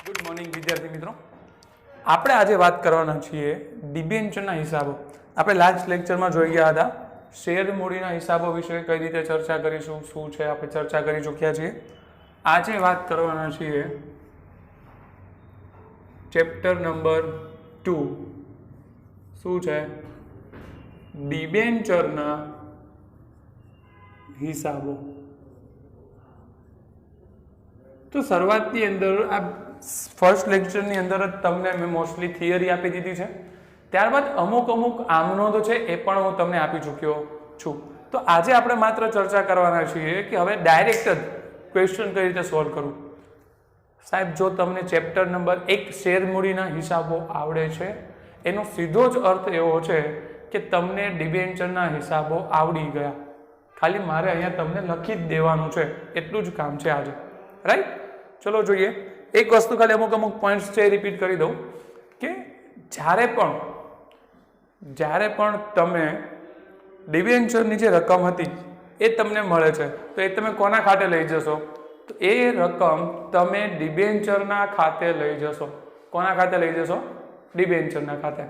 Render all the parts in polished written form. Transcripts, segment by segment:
Good morning વિદ્યાર્થી મિત્રો, આપણે આજે વાત કરવાના છીએ ડિબેન્ચરના હિસાબો. આપણે લાસ્ટ લેક્ચરમાં જોઈ ગયા હતા શેર મૂડીના હિસાબો વિશે કઈ રીતે ચર્ચા કરીશું, શું છે આપણે ચર્ચા કરી ચૂક્યા છીએ. આજે વાત કરવાના છીએ ચેપ્ટર નંબર 2. શું છે? ડિબેન્ચરના હિસાબો. તો શરૂઆતની અંદર આ ફર્સ્ટ લેક્ચરની અંદર જ તમને મેં મોસ્ટલી થિયરી આપી દીધી છે. ત્યારબાદ અમુક આમનોંધો છે એ પણ હું તમને આપી ચૂક્યો છું. તો આજે આપણે માત્ર ચર્ચા કરવાના છીએ કે હવે ડાયરેક્ટ જ ક્વેશ્ચન કઈ રીતે સોલ્વ કરવું. સાહેબ, જો તમને ચેપ્ટર નંબર 1 શેર મૂડીના હિસાબો આવડે છે એનો સીધો જ અર્થ એવો છે કે તમને ડિબેન્ચરના હિસાબો આવડી ગયા. ખાલી મારે અહીંયા તમને લખી જ દેવાનું છે, એટલું જ કામ છે આજે. રાઈટ? ચલો જોઈએ. એક વસ્તુ ખાલી અમુક પોઈન્ટ્સ છે રિપીટ કરી દઉં કે જ્યારે પણ તમે ડિબેન્ચરની જે રકમ હતી એ તમને મળે છે તો એ તમે કોના ખાતે લઈ જશો? તો એ રકમ તમે ડિબેન્ચરના ખાતે લઈ જશો. કોના ખાતે લઈ જશો? ડિબેન્ચરના ખાતે.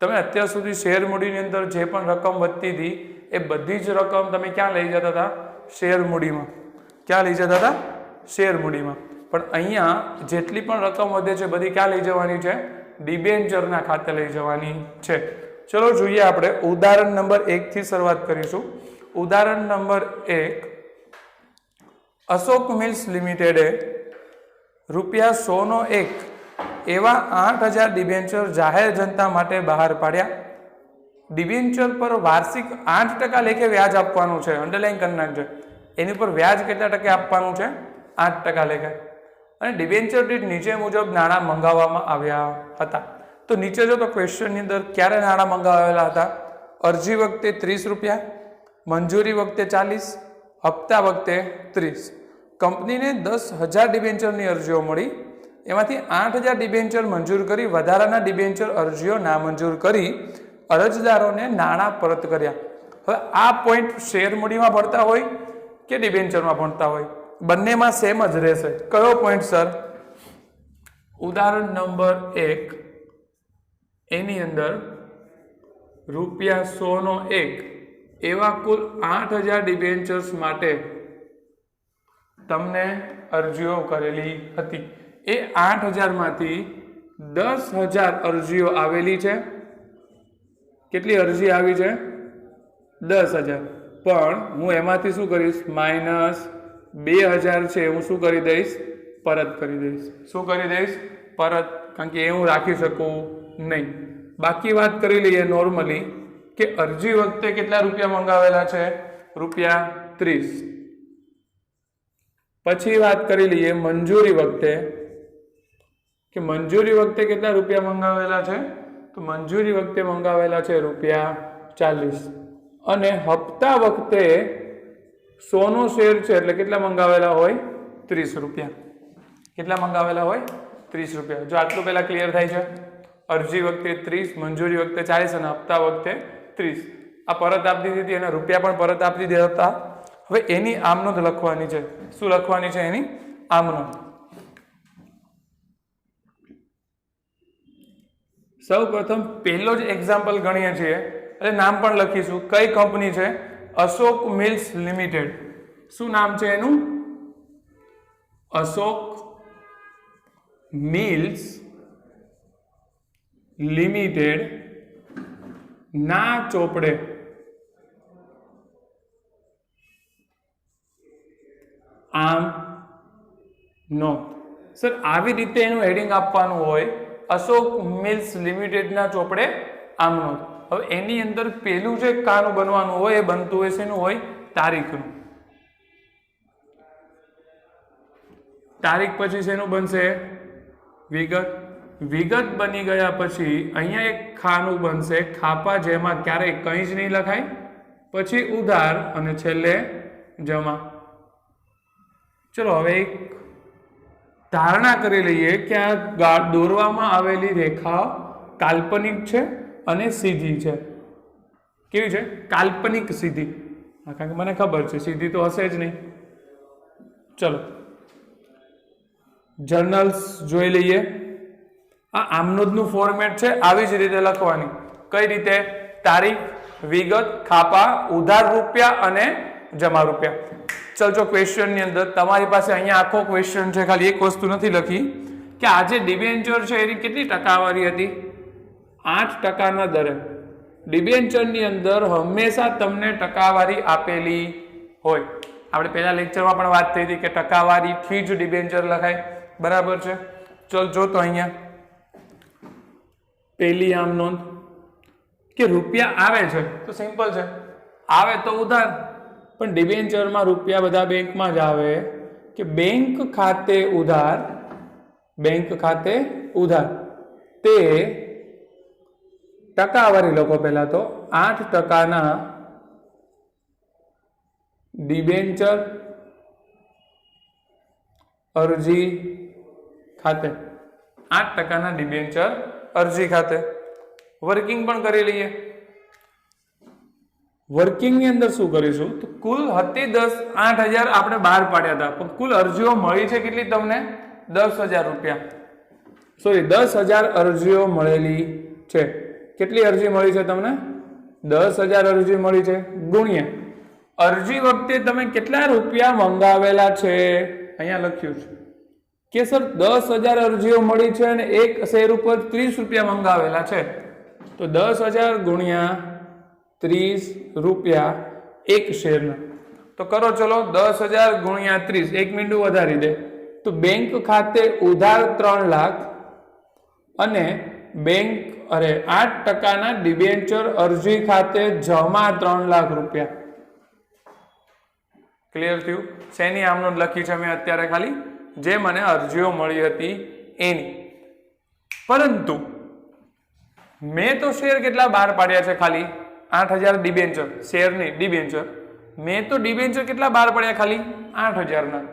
તમે અત્યાર સુધી શેર મૂડીની અંદર જે પણ રકમ વધતી હતી એ બધી જ રકમ તમે ક્યાં લઈ જતા હતા? શેર મૂડીમાં. ક્યાં લઈ જતા હતા? શેર મૂડીમાં. પણ અહીંયા જેટલી પણ રકમ વધે છે બધી ક્યાં લઈ જવાની છે? ડિબેન્ચરના ખાતે લઈ જવાની છે. ચલો જોઈએ. આપણે ઉદાહરણ નંબર 1 થી શરૂઆત કરીશું. ઉદાહરણ નંબર 1, અશોક મિલ્સ લિમિટેડે ₹100 એવા 8000 ડિબેન્ચર જાહેર જનતા માટે બહાર પાડ્યા. ડિબેન્ચર પર વાર્ષિક 8% લેખે વ્યાજ આપવાનું છે. અંડરલાઈન કરી નાખજો. એની પર વ્યાજ કેટલા ટકે આપવાનું છે? 8% લેખે. અને ડિબેન્ચર દીઠ નીચે મુજબ નાણાં મંગાવવામાં આવ્યા હતા. તો નીચે જો તો ક્વેશ્ચનની અંદર ક્યારે નાણાં મંગાવેલા હતા? અરજી વખતે ₹30, મંજૂરી વખતે 40, હપ્તા વખતે 30. કંપનીને 10,000 ડિબેન્ચરની અરજીઓ મળી. એમાંથી 8,000 ડિબેન્ચર મંજૂર કરી વધારાના ડિબેન્ચર અરજીઓ નામંજૂર કરી અરજદારોને નાણાં પરત કર્યા. હવે આ પોઈન્ટ શેર મૂડીમાં ભણતા હોય કે ડિબેન્ચરમાં ભણતા હોય, બંનેમાં સેમ જ રહેશે. કયો પોઈન્ટ સર? ઉદાહરણ નંબર 1 એની અંદર ₹100 એવા કુલ 8,000 ડિબેન્ચર્સ માટે તમને અરજીઓ કરેલી હતી. એ 8,000 માંથી 10,000 અરજીઓ આવેલી છે. કેટલી અરજી આવી છે? 10,000. પણ હું એમાંથી શું કરીશ? -2,000 છે હું શું કરી દઈશ? પરત કરી દઈશ. શું કરી દઈશ? પરત. કારણ કે એ હું રાખી શકું નહીં. બાકી વાત કરી લઈએ નોર્મલી કે અરજી વખતે કેટલા રૂપિયા મંગાવેલા છે? ₹30. પછી વાત કરી લઈએ મંજૂરી વખતે કે મંજૂરી વખતે કેટલા રૂપિયા મંગાવેલા છે? તો મંજૂરી વખતે મંગાવેલા છે ₹40. અને હપ્તા વખતે 100નો શેર છે એટલે કેટલા મંગાવેલા હોય? ₹30. કેટલા મંગાવેલા હોય? ₹30. જો આટલું પહેલા ક્લિયર થાય છે? અરજી વખતે 30, મંજૂરી વખતે 40 અને હપ્તા વખતે 30. આ પરત આપી દીધી હતી અને રૂપિયા પણ પરત આપી દીધા હતા. હવે એની આમનોંધ લખવાની છે. શું લખવાની છે? એની આમનોંધ. સૌ પ્રથમ પહેલો જ એક્ઝામ્પલ ગણીએ છીએ એટલે નામ પણ લખીશું. કઈ કંપની છે? Ashok Mills Limited. શું નામ છે એનું? અશોક મિલ્સ લિમિટેડ ના ચોપડે આમ નોંધ. સર, આવી રીતે એનું હેડિંગ આપવાનું હોય, અશોક મિલ્સ લિમિટેડના ચોપડે આમ નોંધ. હવે એની અંદર પેલું જે કાનું બનવાનું હોય એ બનતું હોય શેનું હોય? તારીખનું. તારીખ પછી શેનું બનશે? વિગત. વિગત બની ગયા પછી અહીંયા એક ખાનું બનશે ખાપા, જેમાં ક્યારેય કંઈ જ નહીં લખાય. પછી ઉધાર અને છેલ્લે જમા. ચલો હવે એક ધારણા કરી લઈએ કે આ દોરવામાં આવેલી રેખા કાલ્પનિક છે અને સીધી છે. કેવી છે? કાલ્પનિક સીધી. કારણ કે મને ખબર છે સીધી તો હશે જ નહીં. ચલો જર્નલ્સ જોઈ લઈએ. આ આમનોંધનું ફોર્મેટ છે, આવી જ રીતે લખવાની. કઈ રીતે? તારીખ, વિગત, ખાપા, ઉધાર રૂપિયા અને જમા રૂપિયા. ચલજો ક્વેશ્ચન ની અંદર તમારી પાસે અહીંયા આખો ક્વેશ્ચન છે, ખાલી એક વસ્તુ નથી લખી કે આજે ડિબેન્ચર છે એની કેટલી ટકાવારી હતી? 8% દરે. ડિબેન્ચર ની અંદર હંમેશા તમને ટકાવારી આપેલી હોય. આપણે પહેલા લેક્ચરમાં પણ વાત થઈ હતી કે ટકાવારીથી જ ડિબેન્ચર લખાય. બરાબર છે? ચલ જો તો અહીંયા પહેલી આમ નોંધ કે રૂપિયા આવે છે તો સિમ્પલ છે, આવે તો ઉધાર. પણ ડિબેન્ચરમાં રૂપિયા બધા બેંકમાં જ આવે કે બેંક ખાતે ઉધાર, બેંક ખાતે ઉધાર. તે ટકાવારી લખો પહેલા તો 8% ડિબેન્ચર અરજી ખાતે. 8% ડિબેન્ચર અરજી ખાતે. વર્કિંગ પણ કરી લઈએ. વર્કિંગ ની અંદર શું કરીશું? તો કુલ હતી 8,000 આપણે બહાર પાડ્યા હતા, પણ કુલ અરજીઓ મળી છે કેટલી તમને? 10,000 રૂપિયા. સોરી, 10,000 અરજીઓ મળેલી છે. કેટલી અરજી મળી છે તમને? 10,000 અરજી મળી છે. ગુણ્યા અરજી વખતે તમે કેટલા રૂપિયા મંગાવેલા છે? અહીંયા લખ્યું છે કે સર 10,000 અરજીઓ મળી છે અને એક શેર ઉપર 30 રૂપિયા મંગાવેલા છે. તો 10,000 ગુણ્યા 30 રૂપિયા એક શેરના. તો કરો ચલો, 10,000 ગુણ્યા 30, એક મિનિટ વધારી દે. તો બેંક ખાતે ઉધાર 3 લાખ અને 8% ડિબેન્ચર અરજી ખાતે જમા 3 લાખ રૂપિયા. ક્લિયર થયું? શેની આમ નોંધ લખી છે મેં અત્યારે? ખાલી જે મને અરજીઓ મળી હતી એની. પરંતુ મેં તો શેર કેટલા બહાર પાડ્યા છે? ખાલી 8,000 ડિબેન્ચર. શેરની ડિબેન્ચર મેં તો ડિબેન્ચર કેટલા બહાર પાડ્યા? ખાલી 8,000 ના.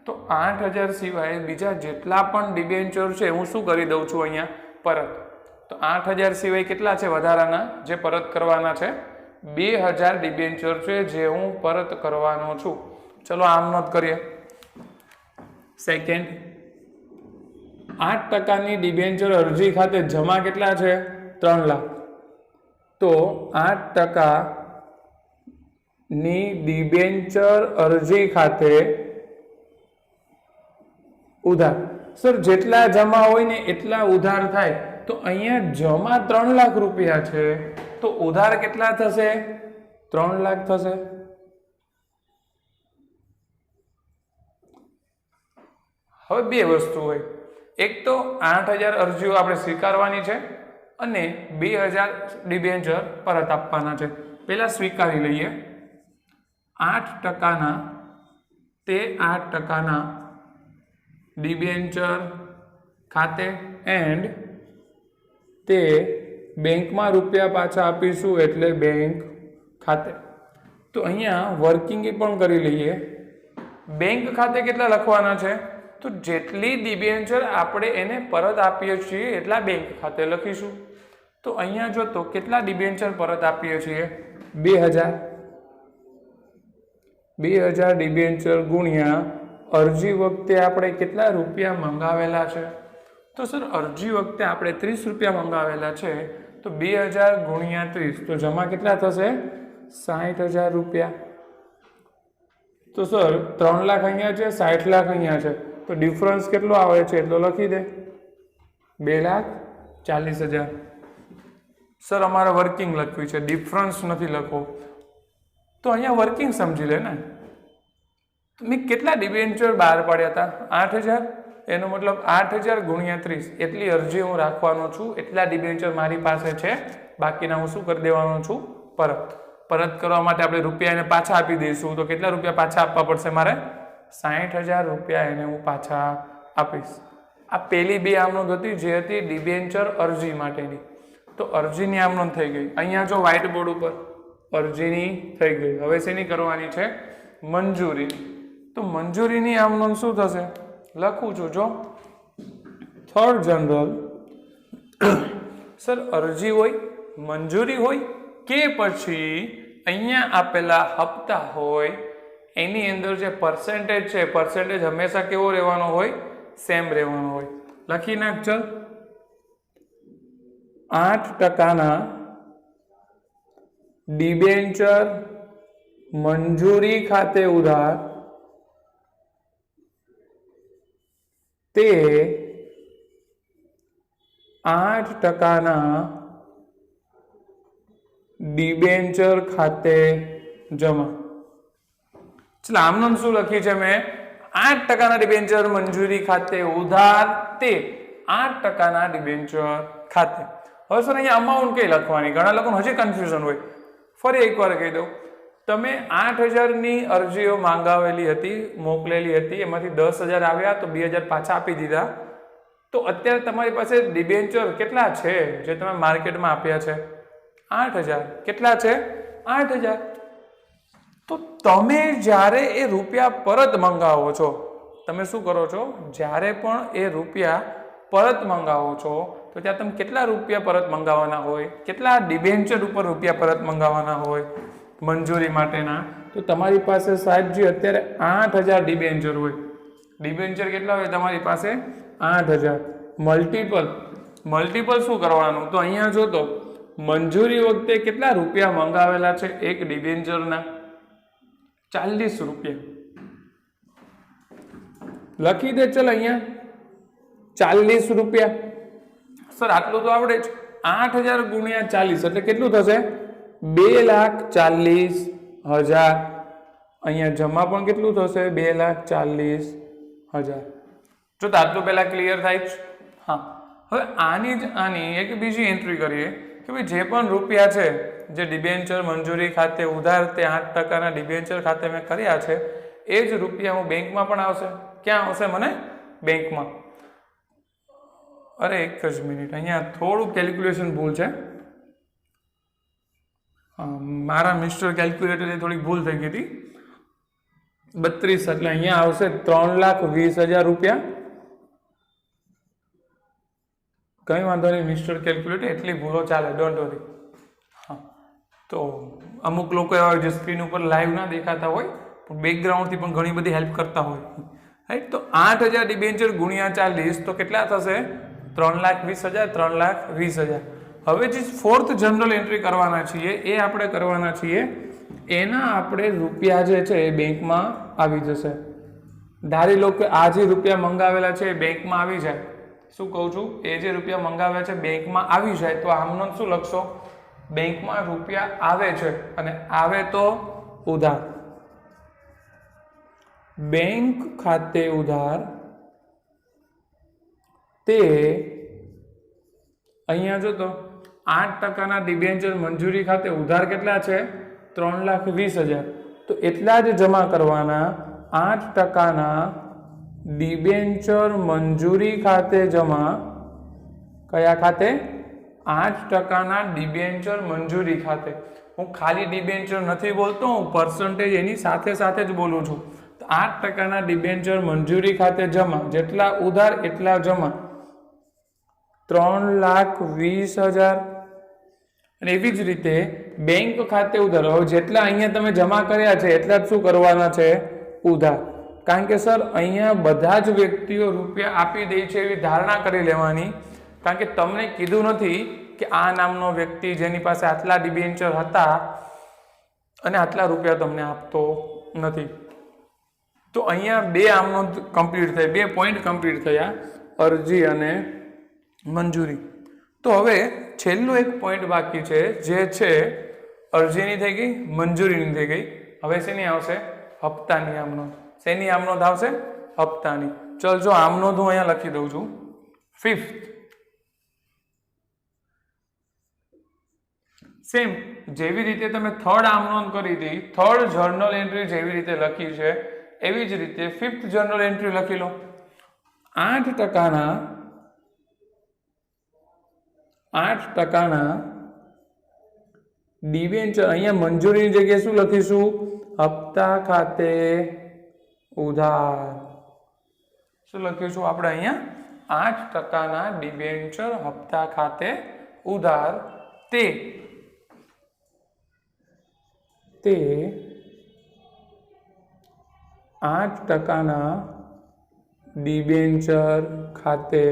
તો 8,000 સિવાય બીજા જેટલા પણ ડિબેન્ચર છે હું શું કરી દઉં છું અહીંયા? પરત. તો 8,000 સિવાય કેટલા છે વધારાના જે પરત કરવાના છે? 2,000 ડિબેન્ચર છે જે હું પરત કરવાનો છું. ચલો આમ નોંધ કરીએ. સેકન્ડ, 8% ડિબેન્ચર અરજી ખાતે જમા કેટલા છે? 3 લાખ. તો 8% ડિબેન્ચર અરજી ખાતે ઉધાર. સર જેટલા જમા હોય ને એટલા ઉધાર થાય. તો અહીંયા જમા 3 લાખ રૂપિયા છે તો ઉધાર કેટલા થશે? 3 લાખ થશે. હવે બે વસ્તુ હોય, એક તો 8,000 અરજીઓ આપણે સ્વીકારવાની છે અને 2,000 ડિબેન્ચર પરત આપવાના છે. પહેલા સ્વીકારી લઈએ. 8% તે 8% ડિબેન્ચર ખાતે એન્ડ તે બેંકમાં રૂપિયા પાછા આપીશું એટલે બેંક ખાતે. તો અહીંયા વર્કિંગ પણ કરી લઈએ. બેંક ખાતે કેટલા લખવાના છે? તો જેટલી ડિબેન્ચર આપણે એને પરત આપીએ છીએ એટલા બેંક ખાતે લખીશું. તો અહીંયા જો તો કેટલા ડિબેન્ચર પરત આપીએ છીએ? 2,000. 2,000 ડિબેન્ચર ગુણ્યા અરજી વખતે આપણે કેટલા રૂપિયા મંગાવેલા છે? તો સર અરજી વખતે આપણે 30 રૂપિયા મંગાવેલા છે. તો 2,000 ગુણ્યા 30, તો જમા કેટલા થશે? 60,000 રૂપિયા. તો સર 3 લાખ અહીંયા છે, 60 લાખ અહીંયા છે, તો ડિફરન્સ કેટલો આવે છે એટલો લખી દે. 2,40,000. સર અમારે વર્કિંગ લખવી છે, ડિફરન્સ નથી લખવો. તો અહીંયા વર્કિંગ સમજી લે ને. મેં કેટલા ડિબેન્ચર બહાર પાડ્યા હતા? 8,000. એનો મતલબ 8,000 ગુણ્યા 30 એટલી અરજી હું રાખવાનો છું. એટલા ડિબેન્ચર મારી પાસે છે, બાકીના હું શું કરી દેવાનો છું? પરત. પરત કરવા માટે આપણે રૂપિયા એને પાછા આપી દઈશું. તો કેટલા રૂપિયા પાછા આપવા પડશે મારે? 60,000 રૂપિયા એને હું પાછા આપીશ. આ પહેલી બે આમનોંધ હતી જે હતી ડિબેન્ચર અરજી માટેની. તો અરજીની આમનોંધ થઈ ગઈ. અહીંયા જો વ્હાઇટ બોર્ડ ઉપર અરજીની થઈ ગઈ. હવે શેની કરવાની છે? મંજૂરી. તો મંજૂરીની આમનોંધ શું થશે? લખું છું જો. Third general. સર અરજી હોય, મંજૂરી હોય કે પછી અહીંયા આપેલા હપ્તા હોય એની અંદર જે પર્સેન્ટેજ છે, પર્સેન્ટેજ હંમેશા કેવો રહેવાનો હોય? સેમ રહેવાનો હોય. લખી નાખ ચલ. 8% ડિબેન્ચર મંજૂરી ખાતે ઉધાર તે 8% ડિબેન્ચર ખાતે જમા. ચલો આમનું શું લખ્યું છે મેં? 8% ડિબેન્ચર મંજૂરી ખાતે ઉધાર તે 8% ડિબેન્ચર ખાતે. હવે સર અહીંયા અમાઉન્ટ કઈ લખવાની? ઘણા લોકોને હજી કન્ફ્યુઝન હોય. ફરી એકવાર કહી દઉં, તમે 8,000ની અરજીઓ માંગાવેલી હતી, મોકલેલી હતી, એમાંથી 10,000 આવ્યા તો 2,000 પાછા આપી દીધા. તો અત્યારે તમારી પાસે ડિબેન્ચર કેટલા છે જે તમે માર્કેટમાં આપ્યા છે? 8,000. કેટલા છે? 8,000. તો તમે જ્યારે એ રૂપિયા પરત મંગાવો છો, તમે શું કરો છો? જ્યારે પણ એ રૂપિયા પરત મંગાવો છો તો ત્યાં તમે કેટલા રૂપિયા પરત મંગાવવાના હોય? કેટલા ડિબેન્ચર ઉપર રૂપિયા પરત મંગાવવાના હોય મંજૂરી માટેના? તો તમારી પાસે સાહેબજી અત્યારે 8,000 ડિબેન્ચર હોય. ડિબેન્ચર કેટલા હોય તમારી પાસે? 8,000. મલ્ટીપલ શું કરવાનું? તો અહીંયા જો તો મંજૂરી વખતે કેટલા રૂપિયા મંગાવેલા છે એક ડિબેન્ચરના? 40 રૂપિયા. લખી દે ચલ અહીંયા 40 રૂપિયા. સર આટલું તો આવડે જ. 8,000 ગુણ્યા 40 એટલે કેટલું થશે? 2,40,000. અહીંયા જમા પણ કેટલું થશે? 2,40,000. જો તો આટલું પહેલા ક્લિયર થાય જ. હા, હવે આની એક બીજી એન્ટ્રી કરીએ કે ભાઈ જે પણ રૂપિયા છે જે ડિબેન્ચર મંજૂરી ખાતે ઉધાર તે 8%ના ડિબેન્ચર ખાતે મેં કર્યા છે, એ જ રૂપિયા હું બેંકમાં પણ આવશે. ક્યાં આવશે? મને બેંકમાં. અરે એક જ મિનિટ, અહીંયા થોડું કેલ્ક્યુલેશન ભૂલ છે. મારા મિસ્ટર કેલ્ક્યુલેટરની થોડીક ભૂલ થઈ ગઈ હતી. 32 એટલે અહીંયા આવશે 3,20,000 રૂપિયા. કઈ વાંધો નહીં મિસ્ટર કેલ્ક્યુલેટર, એટલી ભૂલો ચાલે, ડોન્ટ વરી. હા, તો અમુક લોકો એવા જે સ્ક્રીન ઉપર લાઈવ ના દેખાતા હોય પણ બેકગ્રાઉન્ડથી પણ ઘણી બધી હેલ્પ કરતા હોય, રાઈટ? તો 8,000 ડિબેન્ચર ગુણ્યા 40 તો કેટલા થશે? 3,20,000. 3,20,000. હવે જે ફોર્થ જનરલ એન્ટ્રી કરવાના છીએ એ આપણે કરવાના છીએ, એના આપણે રૂપિયા જે છે એ બેંકમાં આવી જશે. ધારી લો કે આ જે રૂપિયા મંગાવેલા છે એ બેંકમાં આવી જાય. શું કહું છું? એ જે રૂપિયા મંગાવ્યા છે બેંકમાં આવી જાય તો આમનો શું લખશો? બેંકમાં રૂપિયા આવે છે અને આવે તો ઉધાર. બેંક ખાતે ઉધાર તે અહીંયા જો તો 8%ના ડિબેન્ચર મંજૂરી ખાતે ઉધાર કેટલા છે? 3,20,000. તો એટલા જ જમા કરવાના. 8%ના ડિબેન્ચર મંજૂરી ખાતે જમા. કયા ખાતે? 8%ના ડિબેન્ચર મંજૂરી ખાતે. હું ખાલી ડિબેન્ચર નથી બોલતો, હું પર્સન્ટેજ એની સાથે સાથે જ બોલું છું. 8%ના ડિબેન્ચર મંજૂરી ખાતે જમા. જેટલા ઉધાર એટલા જમા. 3,20,000. અને એવી જ રીતે બેંક ખાતે ઉધાર. હવે જેટલા અહીંયા તમે જમા કર્યા છે એટલા જ શું કરવાના છે? ઉધાર. કારણ કે સર અહીંયા બધા જ વ્યક્તિઓ રૂપિયા આપી દે છે એવી ધારણા કરી લેવાની. કારણ કે તમને કીધું નથી કે આ નામનો વ્યક્તિ જેની પાસે આટલા ડિબેન્ચર હતા અને આટલા રૂપિયા તમને આપતો નથી. તો અહીંયા બે આમનો કમ્પ્લીટ થયા, બે પોઈન્ટ કમ્પ્લીટ થયા, અરજી અને મંજૂરી. તો હવે છેલ્લો એક પોઈન્ટ બાકી છે, જે છે અરજીની થઈ ગઈ, મંજૂરીની થઈ ગઈ. હવે શેની આવશે? હપ્તાની આમનોંધ. શેની આમનોંધ આવશે? હપ્તાની. ચલ જો આમનોંધ હું અહીંયા લખી દઉં છું. 5th સેમ જેવી રીતે તમે થર્ડ આમનોંધ કરી હતી, થર્ડ જર્નલ એન્ટ્રી જેવી રીતે લખી છે એવી જ રીતે 5th જર્નલ એન્ટ્રી લખી લો. 8%ના ડિબેન્ચર, અહીંયા મંજૂરીની જગ્યાએ શું લખીશું? હપ્તા ખાતે ઉધાર. શું લખીશું આપણે અહીંયા? 8%ના ડિબેન્ચર હપ્તા ખાતે ઉધાર તે 8%ના ડિબેન્ચર ખાતે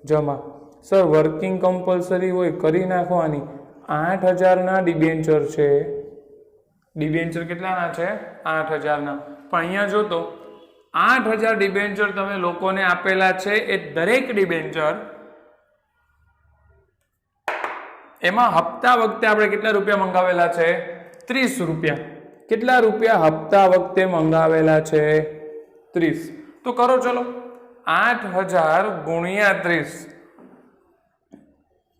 જમા. સર વર્કિંગ કમ્પલસરી હોય કરી નાખવાની. 8,000ના ડિબેન્ચર છે. ડિબેન્ચર કેટલાના છે? 8,000ના. પણ અહીંયા જો તો 8,000 ડિબેન્ચર તમે લોકોને આપેલા છે. એ દરેક ડિબેન્ચર એમાં હપ્તા વખતે આપણે કેટલા રૂપિયા મંગાવેલા છે? 30 રૂપિયા. કેટલા રૂપિયા હપ્તા વખતે મંગાવેલા છે? 30. તો કરો ચલો 8,000 ગુણ્યા 30,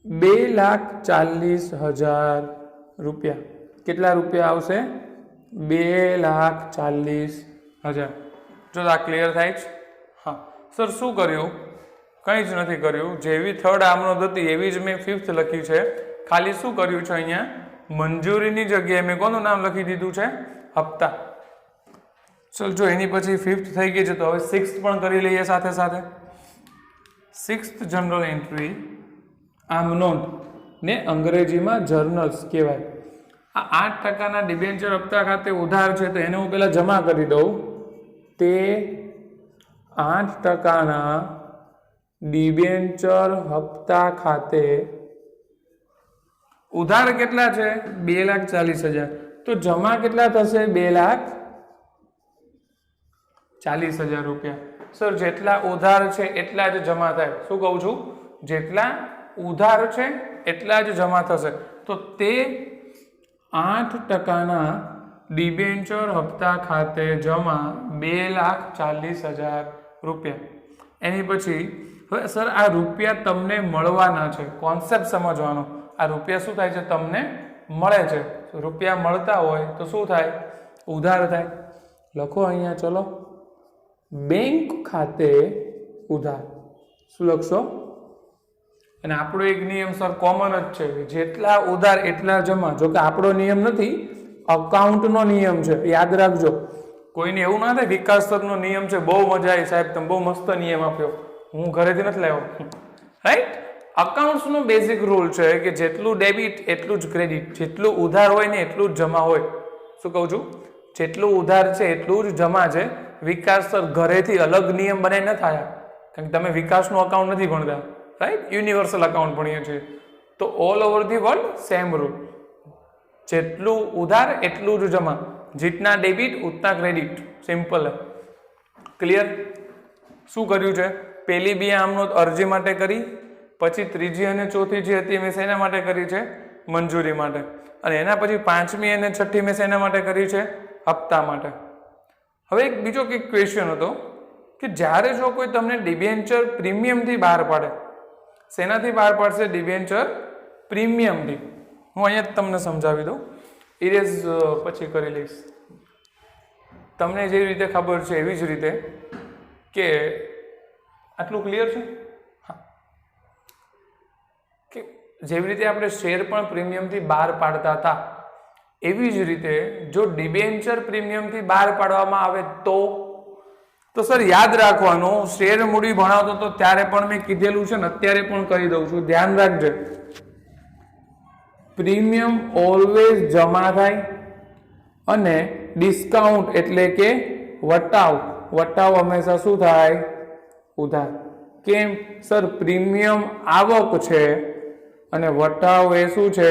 2,40,000 રૂપિયા. કેટલા રૂપિયા આવશે? 2,40,000. જો આ ક્લિયર થાય છે? હા સર શું કર્યું? કંઈ જ નથી કર્યું. જેવી થર્ડ આમનોંધ હતી એવી જ મેં ફિફ્થ લખી છે. ખાલી શું કર્યું છે અહીંયા? મંજૂરીની જગ્યાએ મેં કોનું નામ લખી દીધું છે? હપ્તા. ચલ જો એની પછી ફિફ્થ થઈ ગઈ છે તો હવે સિક્સ્થ પણ કરી લઈએ સાથે સાથે. સિક્સ્થ જનરલ એન્ટ્રી આમનોંધ ને અંગ્રેજીમાં જર્નલ્સ કહેવાય. આ 8%ના ડિબેન્ચર હપ્તા ખાતે ઉધાર છે તો એને હું પહેલા જમા કરી દઉં. તે 8%ના ડિબેન્ચર હપ્તા ખાતે ઉધાર કેટલા છે? 2,40,000. તો જમા કેટલા થશે? 2,40,000 રૂપિયા. સર જેટલા ઉધાર છે એટલા જ જમા થાય. શું કહું છું? જેટલા ઉધાર છે એટલા જ જમા થશે. તો તે 8%ના ડિબેન્ચર હપ્તા ખાતે જમા 2,40,000 રૂપિયા. એની પછી હવે સર આ રૂપિયા તમને મળવાના છે. કોન્સેપ્ટ સમજવાનો. આ રૂપિયા શું થાય છે? તમને મળે છે. રૂપિયા મળતા હોય તો શું થાય? ઉધાર થાય. લખો અહીંયા ચલો બેંક ખાતે ઉધાર. શું લખશો? અને આપણો એક નિયમ સર કોમન જ છે, જેટલા ઉધાર એટલા જમા. જો કે આપણો નિયમ નથી, અકાઉન્ટનો નિયમ છે, યાદ રાખજો. કોઈને એવું ના થાય વિકાસ સરનો નિયમ છે બહુ મજા આવી સાહેબ, તમે બહુ મસ્ત નિયમ આપ્યો, હું ઘરેથી નથી લાવ્યો. રાઈટ? અકાઉન્ટ્સનો બેઝિક રૂલ છે કે જેટલું ડેબિટ એટલું જ ક્રેડિટ. જેટલું ઉધાર હોય ને એટલું જ જમા હોય. શું કહું છું? જેટલું ઉધાર છે એટલું જ જમા છે. વિકાસ સર ઘરેથી અલગ નિયમ બનાવી ન થાય, કારણ કે તમે વિકાસનું અકાઉન્ટ નથી ભણતા. રાઈટ? યુનિવર્સલ અકાઉન્ટ ભણીએ છીએ. તો all over the world same rule. જેટલું ઉધાર એટલું જ જમા. જીતના ડેબિટ ઉતના ક્રેડિટ. સિમ્પલ. ક્લિયર? શું કર્યું છે? પહેલી બે આમનોંધ અરજી માટે કરી, પછી ત્રીજી અને ચોથી જે હતી મેં શેના માટે કરી છે? મંજૂરી માટે. અને એના પછી પાંચમી અને છઠ્ઠી મેં શેના માટે કરી છે? હપ્તા માટે. હવે એક બીજો કંઈક ક્વેશ્ચન હતો કે જ્યારે જો કોઈ તમને ડિબેન્ચર પ્રીમિયમથી બહાર પાડે, શેનાથી બહાર પાડશે? ડિબેન્ચર પ્રીમિયમથી. હું અહીંયા તમને સમજાવી દઉં, ઇરેઝ પછી કરી લઈશ. તમને જે રીતે ખબર છે એવી જ રીતે કે આટલું ક્લિયર છે? હા. કે જેવી રીતે આપણે શેર પણ પ્રીમિયમથી બહાર પાડતા હતા એવી જ રીતે જો ડિબેન્ચર પ્રીમિયમથી બહાર પાડવામાં આવે તો સર યાદ રાખવાનું, શેર મૂડી ભણાવતો તો ત્યારે પણ મેં કીધેલું છે ને અત્યારે પણ કહી દઉં છું, ધ્યાન રાખજે. પ્રીમિયમ ઓલવેઝ જમા થાય અને ડિસ્કાઉન્ટ એટલે કે વટાવ હંમેશા શું થાય? ઉધાર. કેમ? સર પ્રીમિયમ આવક છે અને વટાવ એ શું છે?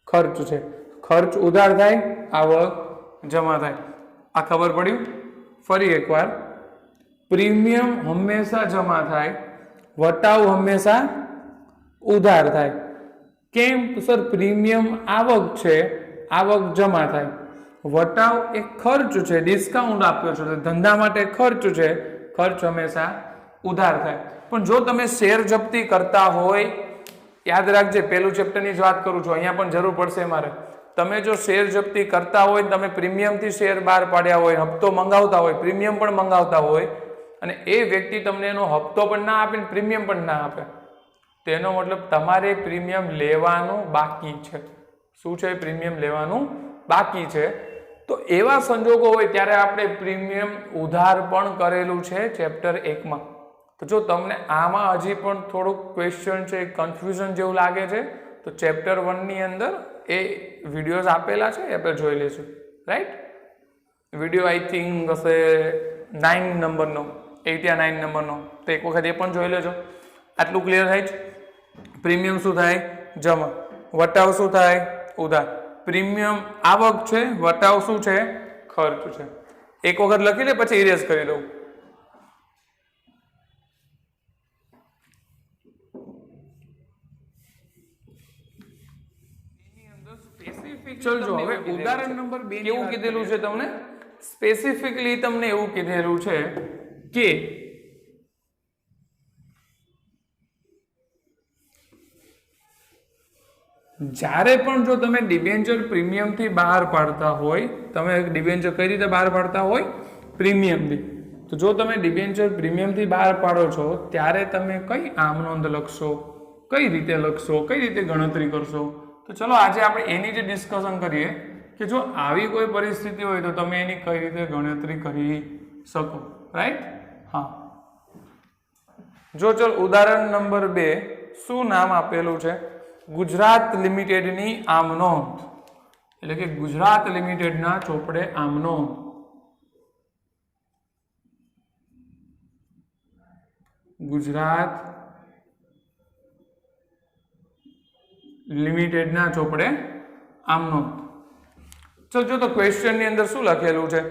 ખર્ચ છે. ખર્ચ ઉધાર થાય, આવક જમા થાય. આ ખબર પડ્યું? ફરી એકવાર, પ્રીમિયમ હંમેશા જમા થાય, વટાવ હંમેશા ઉધાર થાય. કેમ? તો સર પ્રીમિયમ આવક છે, આવક જમા થાય. વટાવ એ ખર્ચ છે, ડિસ્કાઉન્ટ આપ્યો છે, ધંધા માટે ખર્ચ છે, ખર્ચ હંમેશા ઉધાર થાય. પણ જો તમે શેર જપ્તી કરતા હોય, યાદ રાખજે પહેલું ચેપ્ટરની જ વાત કરું છું, અહીંયા પણ જરૂર પડશે મારે. તમે જો શેર જપ્તી કરતા હોય, તમે પ્રીમિયમથી શેર બહાર પાડ્યા હોય, હપ્તો મંગાવતા હોય, પ્રીમિયમ પણ મંગાવતા હોય, અને એ વ્યક્તિ તમને એનો હપ્તો પણ ના આપે ને પ્રીમિયમ પણ ના આપે, તેનો મતલબ તમારે પ્રીમિયમ લેવાનું બાકી છે. શું છે? પ્રીમિયમ લેવાનું બાકી છે. તો એવા સંજોગો હોય ત્યારે આપણે પ્રીમિયમ ઉધાર પણ કરેલું છે ચેપ્ટર 1માં. તો જો તમને આમાં હજી પણ થોડુંક ક્વેશ્ચન છે, કન્ફ્યુઝન જેવું લાગે છે, તો ચેપ્ટર 1ની અંદર એ વિડીયોઝ આપેલા છે, એ આપણે જોઈ લઈશું. રાઈટ? વિડીયો આઈ થિંક હશે 9 નંબરનો. 89 નંબરનો, તો એક વખત એ પણ જોઈ લેજો. આટલું ક્લિયર થાય છે. પ્રીમિયમ શું થાય? જમા. વટાવ શું થાય? ઉધાર. પ્રીમિયમ આવક છે, વટાવ શું છે? ખર્ચ છે. એક વખત લખી લે પછી ઇરેઝ કરી દઉં. ચલજો હવે ઉદાહરણ નંબર 2 કેવું કીધેલું છે તમને? સ્પેસિફિકલી તમને એવું કીધેલું છે કે જ્યારે પણ જો તમે ડિબેન્ચર પ્રીમિયમ થી બહાર પાડતા હોય, તમે ડિબેન્ચર કઈ રીતે બહાર પાડતા હોય? પ્રીમિયમથી. તો જો તમે ડિબેન્ચર પ્રીમિયમથી બહાર પાડો છો ત્યારે તમે કઈ આમ નોંધ લખશો, કઈ રીતે લખશો, કઈ રીતે ગણતરી કરશો? તો ચલો આજે આપણે એની જે ડિસ્કશન કરીએ કે જો આવી કોઈ પરિસ્થિતિ હોય તો તમે એની કઈ રીતે ગણતરી કરી શકો. રાઈટ? હા. જો ચલ ઉદાહરણ નંબર 2 શું નામ આપેલું છે? ગુજરાત લિમિટેડની આમ નોંધ, એટલે કે ગુજરાત લિમિટેડના ચોપડે આમ નોંધ. ગુજરાત લિમિટેડના ચોપડે આમ નોંધ. ચલ જો તો ક્વેશ્ચન ની અંદર શું લખેલું છે?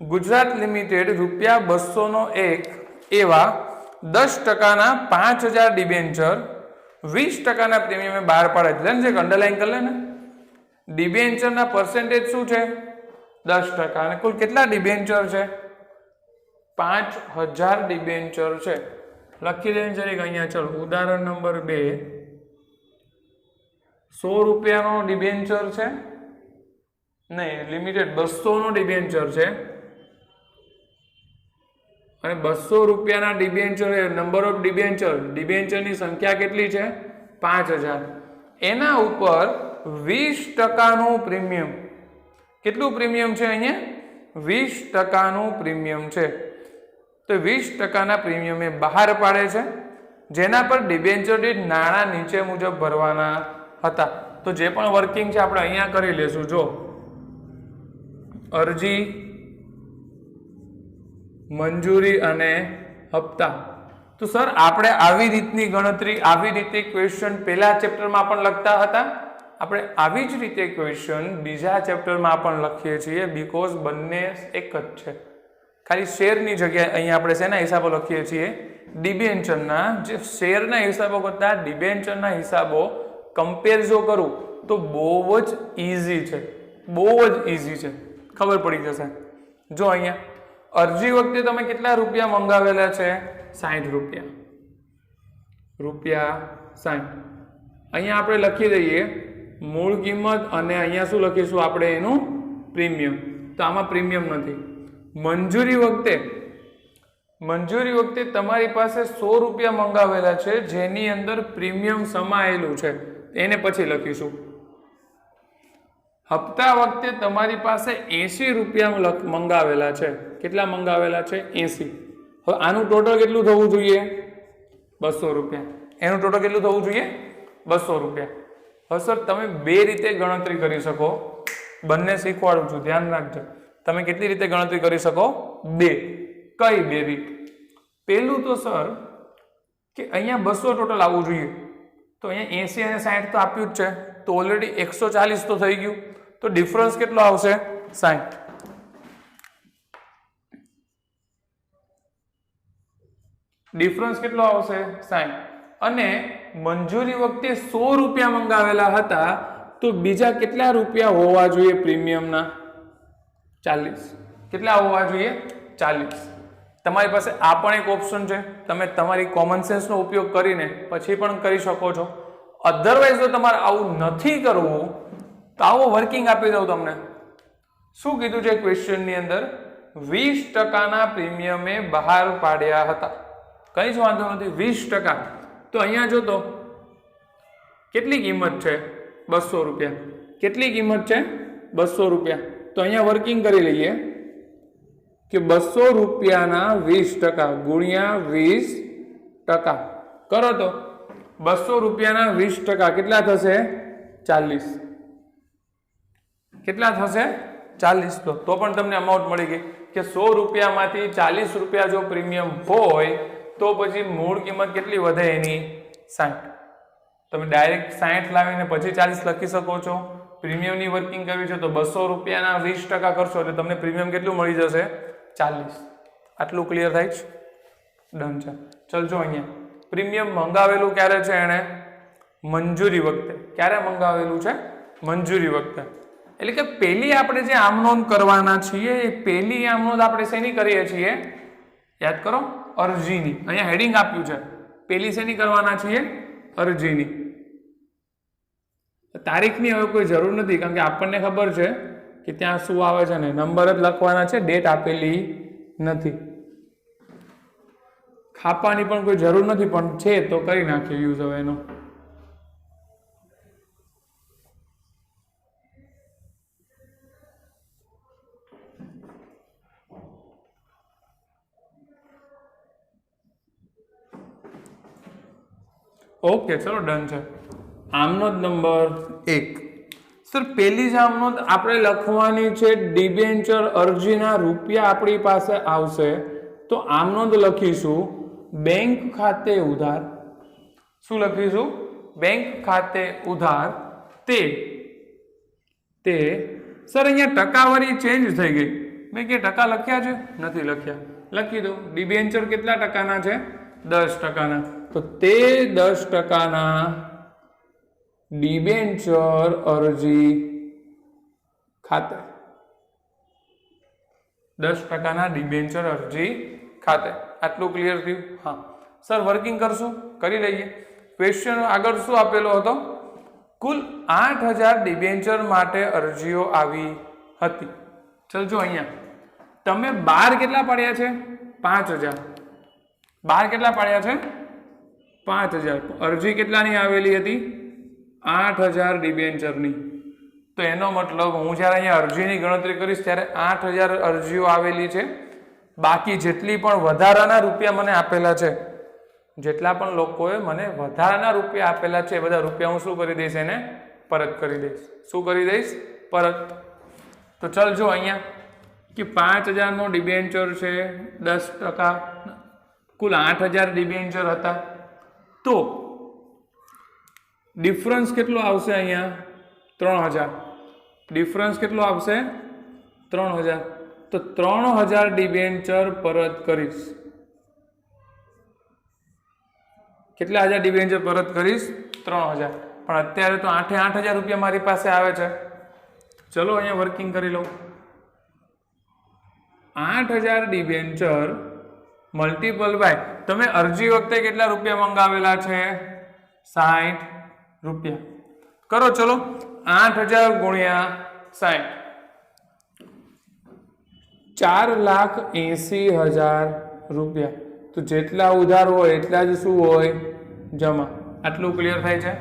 ગુજરાત લિમિટેડ ₹200 એવા 10% 5000 ડિબેન્ચર 20% પ્રીમિયમે બહાર પાડે છે. છે કે અંડરલાઈન કરી લે ને. ડિબેન્ચરના પર્સેન્ટેજ શું છે? 10%. અને કુલ કેટલા ડિબેન્ચર છે? 5000 ડિબેન્ચર છે. લખી દે જરીક અહીંયા. ચલો ઉદાહરણ નંબર 2 ₹100 નો ડિબેન્ચર છે, નહીં લિમિટેડ 200 નો ડિબેન્ચર છે, અને ₹200 ના ડિબેન્ચર, નંબર ઓફ ડિબેન્ચરની સંખ્યા કેટલી છે? 5000. એના ઉપર 20% નું પ્રીમિયમ. કેટલું પ્રીમિયમ છે અહીંયા? 20% નું પ્રીમિયમ છે. તો 20% ના પ્રીમિયમે બહાર પાડે છે, જેના પર ડિબેન્ચર દીઠ નાણાં નીચે મુજબ ભરવાના હતા. તો જે પણ વર્કિંગ છે આપણે અહીંયા કરી લેશું. જો અરજી, મંજૂરી અને હપ્તા. તો સર આપણે આવી રીતની ગણતરી, આવી રીતે ક્વેશ્ચન પહેલા ચેપ્ટરમાં પણ લખતા હતા. આપણે આવી જ રીતે ક્વેશ્ચન બીજા ચેપ્ટરમાં પણ લખીએ છીએ, બીકોઝ બંને એક જ છે. ખાલી શેરની જગ્યાએ અહીંયા આપણે શેના હિસાબો લખીએ છીએ? ડિબેન્ચરના. જે શેરના હિસાબો કરતા ડિબેન્ચરના હિસાબો કમ્પેર જો કરું તો બહુ જ ઇઝી છે, બહુ જ ઇઝી છે. ખબર પડી જશે. જો અહીંયા અરજી વખતે તમે કેટલા રૂપિયા મંગાવેલા છે? ₹60. ₹60. અહીંયા આપણે લખી દઈએ મૂળ કિંમત અને અહીંયા શું લખીશું આપણે? એનું પ્રીમિયમ. તો આમાં પ્રીમિયમ નથી. મંજૂરી વખતે તમારી પાસે ₹100 મંગાવેલા છે, જેની અંદર પ્રીમિયમ સમાયેલું છે, એને પછી લખીશું. હપ્તા વખતે તમારી પાસે ₹80 મંગાવેલા છે. કેટલા મંગાવેલા છે? 80. હવે આનું ટોટલ કેટલું થવું જોઈએ? ₹200. એનું ટોટલ કેટલું થવું જોઈએ? ₹200. હવે સર તમે બે રીતે ગણતરી કરી શકો. બંને શીખવાડું છું, ધ્યાન રાખજો. તમે કેટલી રીતે ગણતરી કરી શકો? બે. કઈ બે રીત? પહેલું તો સર કે અહીંયા 200 ટોટલ આવવું જોઈએ, તો અહીંયા 80 અને 60 તો આપ્યું જ છે, તો ઓલરેડી 140 તો થઈ ગયું. તો ડિફરન્સ કેટલો આવશે? 60. ડિફરન્સ કેટલો આવશે? 60. અને મંજૂરી વખતે ₹100 મંગાવેલા હતા, તો બીજા કેટલા રૂપિયા હોવા જોઈએ પ્રીમિયમના? 40. કેટલા હોવા જોઈએ? 40. તમારી પાસે આ પણ એક ઓપ્શન છે, તમે તમારી કોમન સેન્સનો ઉપયોગ કરીને પછી પણ કરી શકો છો. અધરવાઇઝ જો તમારે આવું નથી કરવું તો આવો વર્કિંગ આપી દઉં તમને. શું કીધું છે ક્વેશ્ચનની અંદર? 20% ના પ્રીમિયમે બહાર પાડ્યા હતા. કઈ જ વાંધો નથી, 20%. તો અહીંયા જો તો કેટલી કિંમત છે? ₹200. કેટલી કિંમત છે? ₹200. તો અહીંયા વર્કિંગ કરી લઈએ કે ₹200 ના 20% ગુણ્યા 20% કરો તો ₹200 ના 20% કેટલા થશે? 40. કેટલા થશે? 40. તો પણ તમને અમાઉન્ટ મળી ગઈ કે 100 રૂપિયામાંથી 40 રૂપિયા જો પ્રીમિયમ હોય તો પછી મૂળ કિંમત કેટલી વધે એની 60. તમે ડાયરેક્ટ 60 લાવીને પછી 40 લખી શકો છો. પ્રીમિયમની વર્કિંગ કરવી છે તો 200 રૂપિયાના 20% કરશો એટલે તમને પ્રીમિયમ કેટલું મળી જશે 40. આટલું ક્લિયર થાય છે? ડન છે. ચલજો અહીંયા પ્રીમિયમ મંગાવેલું ક્યારે છે એને? મંજૂરી વખતે. ક્યારે મંગાવેલું છે? મંજૂરી વખતે. એટલે કે પહેલી આપણે જે આમનોંધ કરવાના છીએ એ પહેલી આમનોંધ આપણે શેની કરીએ છીએ? યાદ કરો, અરજીની. અહીંયા હેડિંગ આપ્યું છે. પહેલી શેની કરવાના છીએ? અરજીની. તારીખની હવે કોઈ જરૂર નથી કારણ કે આપણને ખબર છે કે ત્યાં શું આવે છે ને નંબર જ લખવાના છે, ડેટ આપેલી નથી. ખાપાની પણ કોઈ જરૂર નથી પણ છે તો કરી નાખીએ યુઝ હવે એનો. ઓકે, ચલો ડન છે. આમનોંધ નંબર 1. સર પહેલી જ આમનોંધ આપણે લખવાની છે ડિબેન્ચર અરજીના રૂપિયા આપણી પાસે આવશે તો આમનોંધ લખીશું બેંક ખાતે ઉધાર. શું લખીશું? બેંક ખાતે ઉધાર તે સર અહીંયા ટકાવારી ચેન્જ થઈ ગઈ. મેં કે ટકા લખ્યા છે? નથી લખ્યા. લખી દો. ડિબેન્ચર કેટલા ટકાના છે? 10%. તો તે 10% ડિબેન્ચર અરજી ખાતે. 10% ડિબેન્ચર અરજી ખાતે. આટલું ક્લિયર થયું? હા સર વર્કિંગ કરશું, કરી લઈએ. ક્વેશ્ચન આગળ શું આપેલો હતો? કુલ 8000 ડિબેન્ચર માટે અરજીઓ આવી હતી. ચલજો અહીંયા તમે 12 કેટલા પાડ્યા છે? 5000. 12 કેટલા પાડ્યા છે? 5000. અરજી કેટલાની આવેલી હતી? 8000 ડિબેન્ચરની. તો એનો મતલબ હું જ્યારે અહીંયા અરજીની ગણતરી કરીશ ત્યારે 8000 અરજીઓ આવેલી છે. બાકી જેટલી પણ વધારાના રૂપિયા મને આપેલા છે, જેટલા પણ લોકોએ મને વધારાના રૂપિયા આપેલા છે, બધા રૂપિયા હું શું કરી દઈશ? એને પરત કરી દઈશ. શું કરી દઈશ? પરત. તો ચલજો અહીંયા કે 5000 નો ડિબેન્ચર છે, 10%, કુલ 8000 ડિબેન્ચર હતા. તો ડિફરન્સ કેટલો આવશે અહીંયા? 3000. ડિફરન્સ કેટલો આવશે? 3000. તો 3000 ડિબેન્ચર પરત કરીશ. કેટલા હજાર ડિબેન્ચર પરત કરીશ? 3000. પણ અત્યારે તો 8000 રૂપિયા મારી પાસે આવે છે. ચલો અહીંયા વર્કિંગ કરી લઉં. 8000 ડિબેન્ચર મલ્ટીપલ બાય, તમે અરજી વખતે કેટલા રૂપિયા મંગાવેલા છે? 60 રૂપિયા. કરો ચલો 8000 ગુણ્યા 60, 4,80,000 રૂપિયા. તો જેટલા ઉધાર હોય એટલા જ શું હોય? જમા. આટલું ક્લિયર થાય છે?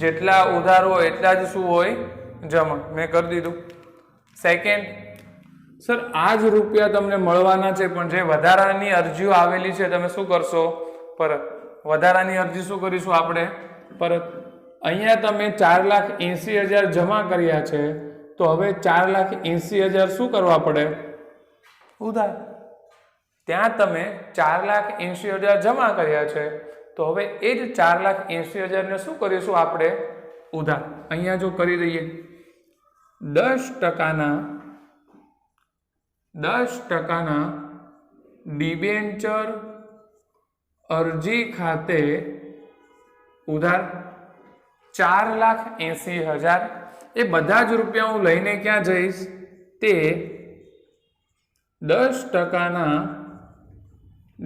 જેટલા ઉધાર હોય એટલા જ શું હોય? જમા. મેં કરી દીધું. સેકન્ડ, સર આ જ રૂપિયા તમને મળવાના છે પણ જે વધારાની અરજીઓ આવેલી છે તમે શું કરશો? પરત. વધારાની અરજી શું કરીશું આપણે? પરત. અહીંયા તમે 4,80,000 જમા કર્યા છે તો હવે 4,80,000 શું કરવા પડે? ઉધાર. ત્યાં તમે 4,80,000 જમા કર્યા છે તો હવે એ જ 4,80,000 ને શું કરીશું આપણે? ઉધાર. અહીંયા જો કરી દઈએ 10% ડિબેન્ચર અરજી ખાતે ઉધાર 4,80,000. એ બધા જ રૂપિયા હું લઈને ક્યાં જઈશ? તે 10%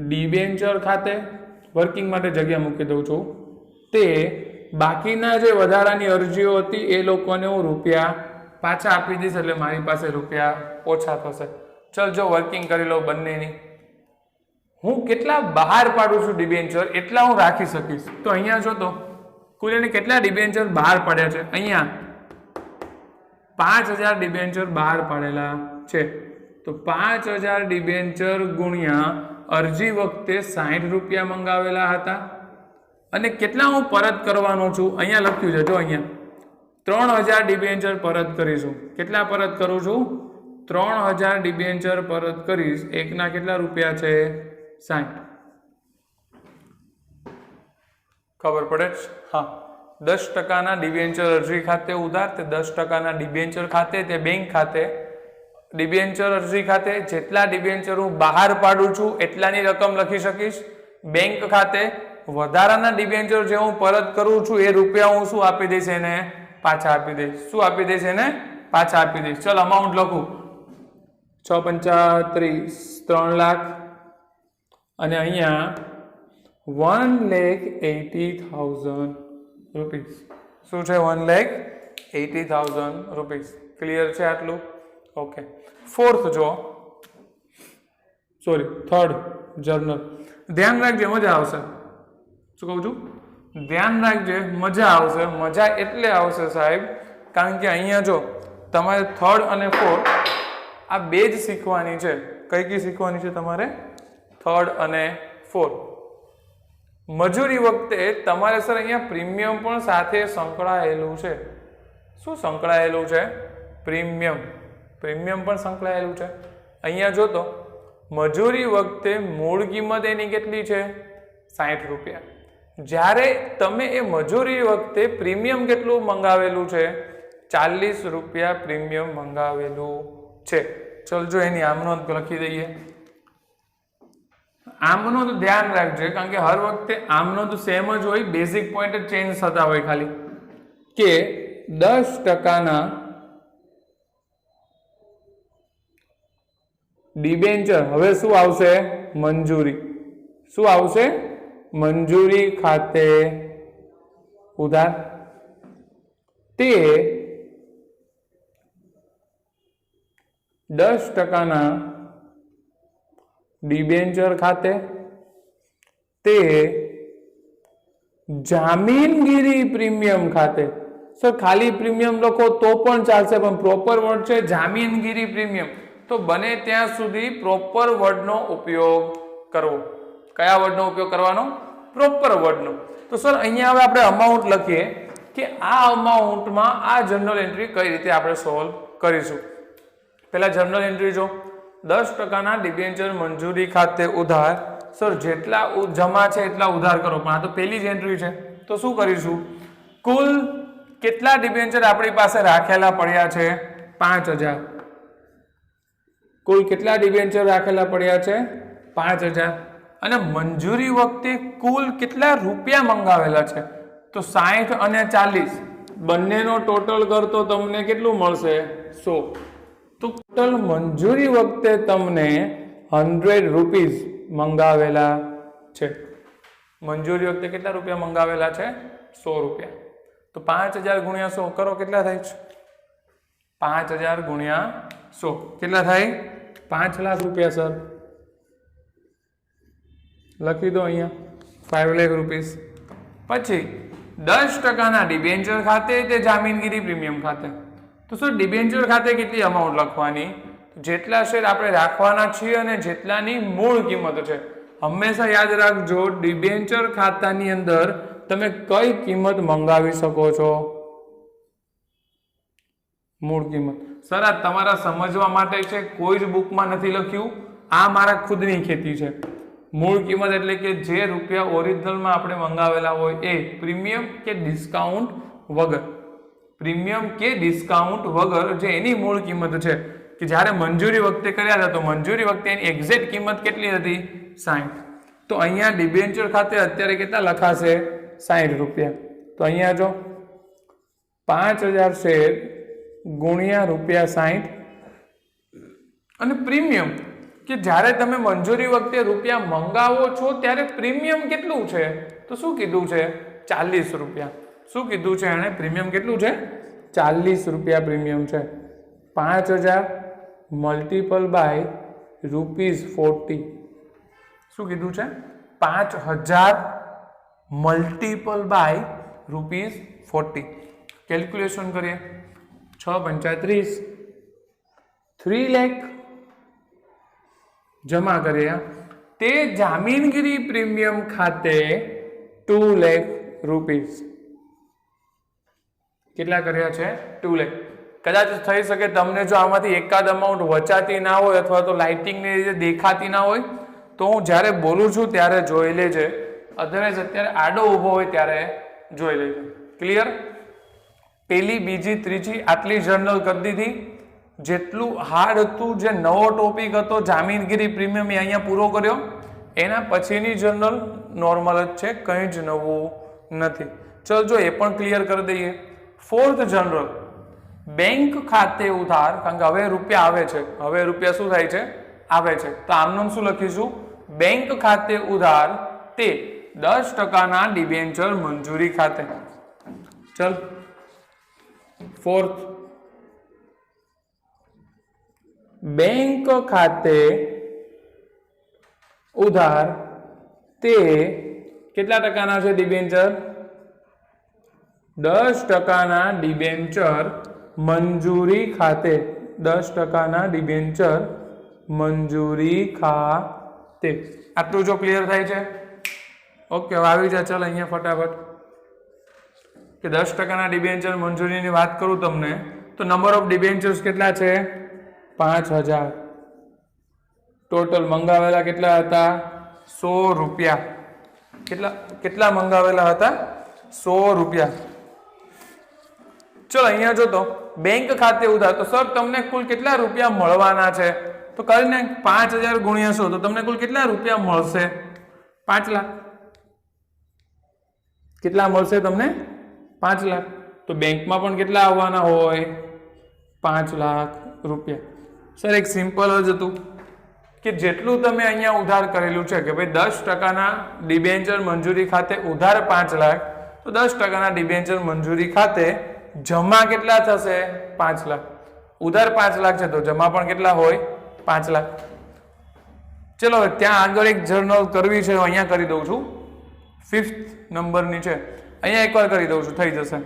ડિબેન્ચર ખાતે વર્કિંગ માટે જગ્યા મૂકી દઉં છું. તે બાકીના જે વધારાની અરજીઓ હતી એ લોકોને હું રૂપિયા પાછા આપી દઈશ એટલે મારી પાસે રૂપિયા ઓછા થશે. ચલ જો વર્કિંગ કરી લો બંનેની. હું કેટલા બહાર પાડું છું ડિબેન્ચર એટલા હું રાખી શકીશ. તો અહીંયા જો તો કુલ એને કેટલા ડિબેન્ચર બહાર પડ્યા છે? અહીંયા 5000 ડિબેન્ચર બહાર પાડેલા છે. તો 5000 ડિબેન્ચર ગુણ્યા અરજી વખતે 60 રૂપિયા મંગાવેલા હતા અને કેટલા હું પરત કરવાનો છું? અહીંયા લખ્યું છે જો અહીંયા 3000 ડિબેન્ચર પરત કરીશું. કેટલા પરત કરું છું? 3000 ડિબેન્ચર પરત કરીશ, એકના કેટલા રૂપિયા છે? 60. ખબર પડે છે? હા, 10% ડિબેન્ચર અરજી ખાતે ઉધાર, તે 10% ડિબેન્ચર ખાતે, તે બેંક ખાતે. ડિબેન્ચર અરજી ખાતે જેટલા ડિબેન્ચર હું બહાર પાડું છું એટલાની રકમ લખી શકીશ. બેંક ખાતે વધારાના ડિબેન્ચર જે હું પરત કરું છું એ રૂપિયા હું શું આપી દઈશ? એને પાછા આપી દઈશ. શું આપી દઈશ? એને પાછા આપી દઈશ. ચલ અમાઉન્ટ લખું. 6 × 35 3 લાખ અને અહીંયા 1,80,000 રૂપીસ. શું છે? 1,80,000 રૂપીસ. ક્લિયર છે આટલું? ઓકે. ફોર્થ જો, સોરી થર્ડ જર્નલ. ધ્યાન રાખજે, મજા આવશે. શું કહું છું? ધ્યાન રાખજે, મજા આવશે. મજા એટલે આવશે સાહેબ કારણ કે અહીંયા જો તમારે થર્ડ અને ફોર્થ આ બે જ શીખવાની છે. કઈ કઈ શીખવાની છે તમારે? થર્ડ અને ફોર્થ. મજૂરી વખતે તમારે સર અહીંયા પ્રીમિયમ પણ સાથે સંકળાયેલું છે. શું સંકળાયેલું છે? પ્રીમિયમ. પ્રીમિયમ પણ સંકળાયેલું છે. અહીંયા જો તો મજૂરી વખતે મૂળ કિંમત એની કેટલી છે? 60 રૂપિયા. જ્યારે તમે એ મજૂરી વખતે પ્રીમિયમ કેટલું મંગાવેલું છે? 40 રૂપિયા પ્રીમિયમ મંગાવેલું છે. ચલ જો એની આમનોંધ લખી દઈએ. આમનોંધ ધ્યાન રાખજે કારણ કે હર વખતે આમનોંધ સેમ જ હોય, બેઝિક પોઈન્ટ જ ચેન્જ થતા હોય ખાલી. કે 10% ડિબેન્ચર હવે શું આવશે? મંજૂરી. શું આવશે? મંજૂરી ખાતે ઉધાર. તે 10% ડિબેન્ચર ખાતે, તે જામીનગીરી પ્રીમિયમ ખાતે. સર ખાલી પ્રીમિયમ લખો તો પણ ચાલશે પણ પ્રોપર વર્ડ છે જામીનગીરી પ્રીમિયમ. તો બને ત્યાં સુધી પ્રોપર વર્ડનો ઉપયોગ કરવો. કયા વર્ડનો ઉપયોગ કરવાનો? પ્રોપર વર્ડનો. તો સર અહીંયા હવે આપણે અમાઉન્ટ લખીએ કે આ અમાઉન્ટમાં આ જર્નલ એન્ટ્રી કઈ રીતે આપણે સોલ્વ કરીશું. પહેલા જર્નલ એન્ટ્રી જો, 10% ડિબેન્ચર મંજૂરી ખાતે ઉધાર. સર જેટલા જમા છે એટલા ઉધાર કરો, પણ આ તો પહેલી જ એન્ટ્રી છે. તો શું કરીશું? કુલ કેટલા ડિબેન્ચર આપણી પાસે રાખેલા પડ્યા છે? 5000. કુલ કેટલા ડિબેન્ચર રાખેલા પડ્યા છે? 5000. અને મંજૂરી વખતે કુલ કેટલા રૂપિયા મંગાવેલા છે? તો 60 અને 40 બંનેનો ટોટલ કરતો તમને કેટલું મળશે? 100. તો ટોટલ મંજૂરી વખતે તમને 100 રૂપીસ મંગાવેલા છે. મંજૂરી વખતે કેટલા રૂપિયા મંગાવેલા છે? 100 રૂપિયા. તો 5000 ગુણ્યા 100 કરો, કેટલા થાય છે? 5000 ગુણ્યા 100 કેટલા થાય? 5 લાખ રૂપિયા. સર લખી દો અહીંયા 5 લાખ રૂપીસ. પછી 10% ડિબેન્ચર ખાતે, તે જામીનગીરી પ્રીમિયમ ખાતે. તો સર ડિબેન્ચર ખાતે કેટલી અમાઉન્ટ લખવાની? જેટલા શેર આપણે રાખવાના છીએ અને જેટલાની મૂળ કિંમત છે. હંમેશા યાદ રાખજો, ડિબેન્ચર ખાતાની અંદર તમે કઈ કિંમત મંગાવી શકો છો? મૂળ કિંમત. સર આ તમારા સમજવા માટે છે, કોઈ જ બુકમાં નથી લખ્યું. આ મારા ખુદની ખેતી છે. મૂળ કિંમત એટલે કે જે રૂપિયા ઓરિજિનલમાં આપણે મંગાવેલા હોય એ પ્રીમિયમ કે ડિસ્કાઉન્ટ વગર. પ્રીમિયમ કે ડિસ્કાઉન્ટ વગર જે એની મૂળ કિંમત છે કે જ્યારે મંજૂરી વખતે કર્યા હતા તો મંજૂરી વખતે એની એક્ઝેક્ટ કિંમત કેટલી હતી? 60. તો અહીંયા ડિબેન્ચર ખાતે અત્યારે કેટલા લખાશે? 60 રૂપિયા. તો અહીંયા જો 5000 શેર ગુણ્યા રૂપિયા 60 અને પ્રીમિયમ કે જ્યારે તમે મંજૂરી વખતે રૂપિયા મંગાવો છો ત્યારે પ્રીમિયમ કેટલું છે? તો શું કીધું છે? 40 રૂપિયા. શું કીધું છે એણે? પ્રીમિયમ કેટલું છે? 40 રૂપિયા પ્રીમિયમ છે. 5000 મલ્ટીપલ બાય ₹40. શું કીધું છે? 5000 મલ્ટીપલ બાય ₹40. કેલ્ક્યુલેશન કરીએ. 6 × 30 3 લાખ જમા કરીએ. તે જામીનગીરી પ્રીમિયમ ખાતે 2 લાખ રૂપીસ. કેટલા કર્યા છે? 2 લાખ. કદાચ થઈ શકે તમને જો આમાંથી એકાદ અમાઉન્ટ વચાતી ના હોય અથવા તો લાઇટિંગની રીતે દેખાતી ના હોય તો હું જ્યારે બોલું છું ત્યારે જોઈ લેજે, અધરવાઇઝ અત્યારે આડો ઊભો હોય ત્યારે જોઈ લેજે. ક્લિયર? પેલી, બીજી, ત્રીજી આટલી જર્નલ કરી દીધી. જેટલું હાર્ડ હતું, જે નવો ટોપિક હતો જામીનગીરી પ્રીમિયમ, એ અહીંયા પૂરો કર્યો. એના પછીની જર્નલ નોર્મલ જ છે, કંઈ જ નવું નથી. ચલ જો એ પણ ક્લિયર કરી દઈએ. ફોર્થ જનરલ, બેંક ખાતે ઉધાર, કારણ કે હવે રૂપિયા આવે છે, હવે રૂપિયા શું થાય છે? આવે છે. તો આમનું શું લખીશું? બેંક ખાતે ઉધાર તે 10% ડિબેન્ચર મંજૂરી ખાતે. ચલ ફોર્થ, બેંક ખાતે ઉધાર તે કેટલા ટકાના છે ડિબેન્ચર? 10% ડિબેન્ચર મંજૂરી ખાતે. 10% ડિબેન્ચર મંજૂરી ખાતે. આટલું જો ક્લિયર થાય છે? ઓકે, હવે આવી જા. ચાલ અહીંયા ફટાફટ કે 10% ડિબેન્ચર મંજૂરીની વાત કરું તમને તો નંબર ઓફ ડિબેન્ચર્સ કેટલા છે? 5000. ટોટલ મંગાવેલા કેટલા હતા? 100 રૂપિયા. કેટલા મંગાવેલા હતા? 100 રૂપિયા. ચલો અહીંયા જો તો બેંક ખાતે ઉધાર, તો સર તમને કુલ કેટલા રૂપિયા મળવાના છે? તો કરીને 5000 ગુણ્યા 100 તો તમને કુલ કેટલા રૂપિયા મળશે? 5 લાખ. કેટલા મળશે તમને? 5 લાખ. તો બેંકમાં પણ કેટલા આવવાના હોય? 5 લાખ રૂપિયા. સર એક સિમ્પલ જ હતું કે જેટલું તમે અહીંયા ઉધાર કરેલું છે કે ભાઈ 10%ના ડિબેન્ચર મંજૂરી ખાતે ઉધાર 5 લાખ, તો 10%ના ડિબેન્ચર મંજૂરી ખાતે જમા કેટલા થશે? 5 લાખ. ઉધાર 5 લાખ છે તો જમા પણ કેટલા હોય? 5 લાખ. ચલો ત્યાં આગળ એક જર્નલ કરવી છે, અહીંયા કરી દઉં છું. 5th નંબરની છે, અહીંયા એકવાર કરી દઉં છું, થઈ જશે.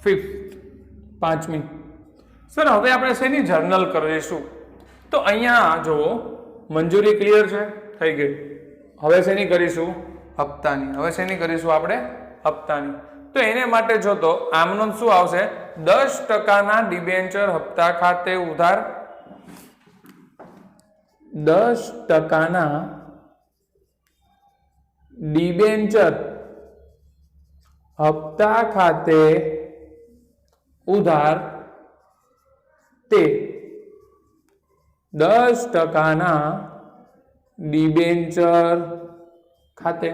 5th, 5મી. સર હવે આપણે શેની જર્નલ કરીશું? તો અહીંયા જુઓ, મંજૂરી ક્લિયર છે, થઈ ગઈ. હવે શેની કરીશું? હપ્તાની. હવે શેની કરીશું આપણે? હપ્તાની. તો એને માટે જો તો આમનો શું આવશે? 10%ના ડિબેન્ચર હપ્તા ખાતે ઉધાર. 10%ના ડિબેન્ચર હપ્તા ખાતે ઉધાર તે 10%ના ડિબેન્ચર ખાતે.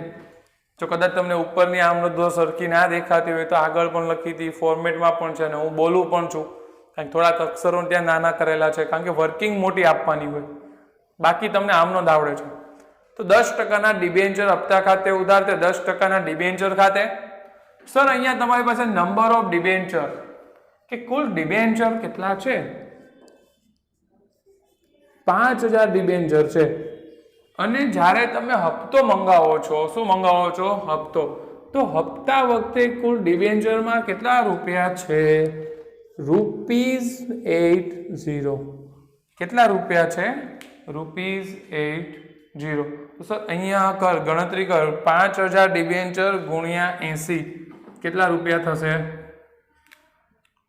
જો કદાચ તમને ઉપરની આમનો સરખી ના દેખાતી હોય તો આગળ પણ લખી હતી, ફોર્મેટમાં પણ છે, અને હું બોલું પણ છું. કારણ કે થોડાક અક્ષરો ત્યાં નાના કરેલા છે, કારણ કે વર્કિંગ મોટી આપવાની હોય, બાકી તમને આમનો જ આવડે છે. તો 10%ના ડિબેન્ચર હપ્તા ખાતે ઉધાર તે 10%ના ડિબેન્ચર ખાતે. સર અહીંયા તમારી પાસે નંબર ઓફ ડિબેન્ચર, કે કુલ ડિબેન્ચર કેટલા છે? 5000 ડિબેન્ચર છે. અને જ્યારે તમે હપ્તો મંગાવો છો, શું મંગાવો છો? હપ્તો. તો હપ્તા વખતે કુલ ડિબેન્ચરમાં કેટલા રૂપિયા છે? ₹80. કેટલા રૂપિયા છે? ₹80. તો સર અહીંયા કર, ગણતરી કર. 5000 ડિબેન્ચર ગુણ્યા 80 કેટલા રૂપિયા થશે?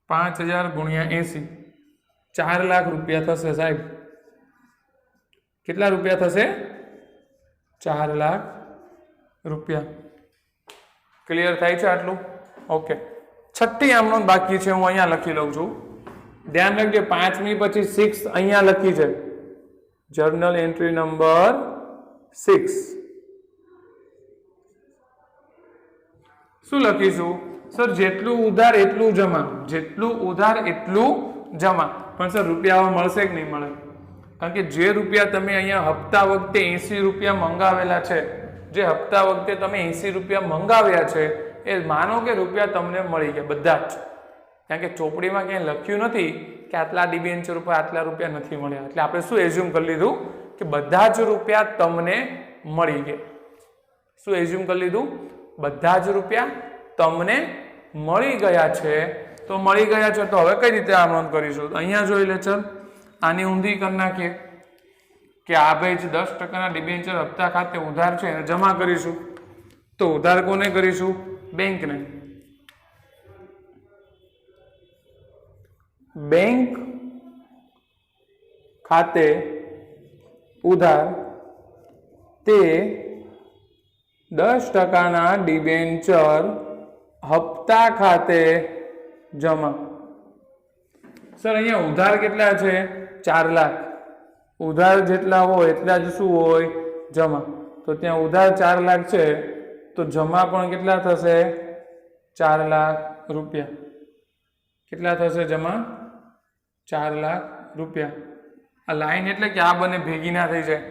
5000 ગુણ્યા 80 4 લાખ રૂપિયા થશે સાહેબ. કેટલા રૂપિયા થશે? 4 લાખ રૂપિયા. ક્લિયર થાય છે આટલું? ઓકે. છઠ્ઠી આમનો બાકી છે, હું અહીંયા લખી લઉં છું. ધ્યાન રાખજો, 5મી પછી 6 અહીંયા લખી છે. Journal entry number 6. શું લખીશું? સર જેટલું ઉધાર એટલું જમા. જેટલું ઉધાર એટલું જમા. પણ સર રૂપિયા મળશે કે નહીં મળે? કારણ કે જે રૂપિયા તમે અહીંયા હપ્તા વખતે 80 રૂપિયા મંગાવેલા છે, જે હપ્તા વખતે તમે 80 રૂપિયા મંગાવ્યા છે, એ માનો કે રૂપિયા તમને મળી ગયા બધા જ. કારણ કે ચોપડીમાં ક્યાંય લખ્યું નથી કે આટલા ડિબેન્ચર ઉપર આટલા રૂપિયા નથી મળ્યા. એટલે આપણે શું એઝ્યુમ કરી લીધું કે બધા જ રૂપિયા તમને મળી ગયા. શું એઝ્યુમ કરી લીધું? બધા જ રૂપિયા તમને મળી ગયા છે. તો મળી ગયા છે તો હવે કઈ રીતે આ નોંધ કરીશું? અહીંયા જોઈ લે. ચલ આની ઊંધી કરી નાખીએ કે આ ભાઈ 10%ના ડિબેન્ચર હપ્તા ખાતે ઉધાર છે એને જમા કરીશું. તો ઉધાર કોને કરીશું? બેંકને. બેંક ખાતે ઉધાર તે 10% ડિબેન્ચર હપ્તા ખાતે જમા. સર અહીંયા ઉધાર કેટલા છે? 4 લાખ. ઉધાર જેટલા હોય એટલા જ શું હોય? જમા. તો ત્યાં ઉધાર 4 લાખ છે તો જમા પણ કેટલા થશે? 4 લાખ રૂપિયા. કેટલા થશે જમા? 4 લાખ રૂપિયા. આ લાઈન એટલે કે આ બંને ભેગી ના થઈ જાય.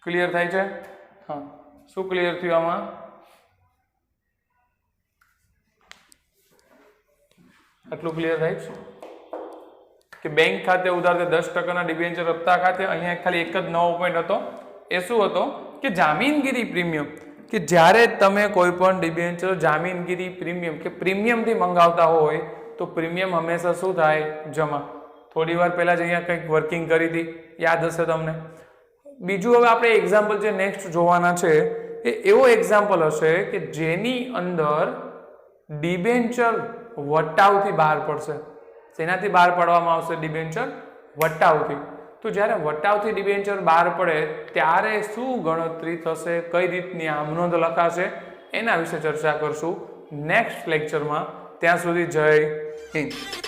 ક્લિયર થાય છે? હા. શું ક્લિયર થયું આમાં? આટલું ક્લિયર થાય છે કે બેંક ખાતે ઉધાર 10% ડિબેન્ચર હપ્તા ખાતે. અહીંયા ખાલી એક જ નવો પોઈન્ટ હતો. એ શું હતો કે જામીનગીરી પ્રીમિયમ. કે જ્યારે તમે કોઈ પણ ડિબેન્ચર જામીનગીરી પ્રીમિયમ કે પ્રીમિયમથી મંગાવતા હોય તો પ્રીમિયમ હંમેશા શું થાય? જમા. થોડી વાર પહેલા જ અહીંયા કંઈક વર્કિંગ કરી હતી, યાદ હશે તમને. બીજું હવે આપણે એક્ઝામ્પલ જે નેક્સ્ટ જોવાના છે એ એવો એક્ઝામ્પલ હશે કે જેની અંદર ડિબેન્ચર વટાવથી બહાર પડશે. શેનાથી બહાર પાડવામાં આવશે? ડિબેન્ચર વટાવથી. તો જ્યારે વટાવથી ડિબેન્ચર બહાર પડે ત્યારે શું ગણતરી થશે, કઈ રીતની આમ નોંધ લખાશે, એના વિશે ચર્ચા કરશું નેક્સ્ટ લેક્ચરમાં. ત્યાં સુધી જય હિન્દ.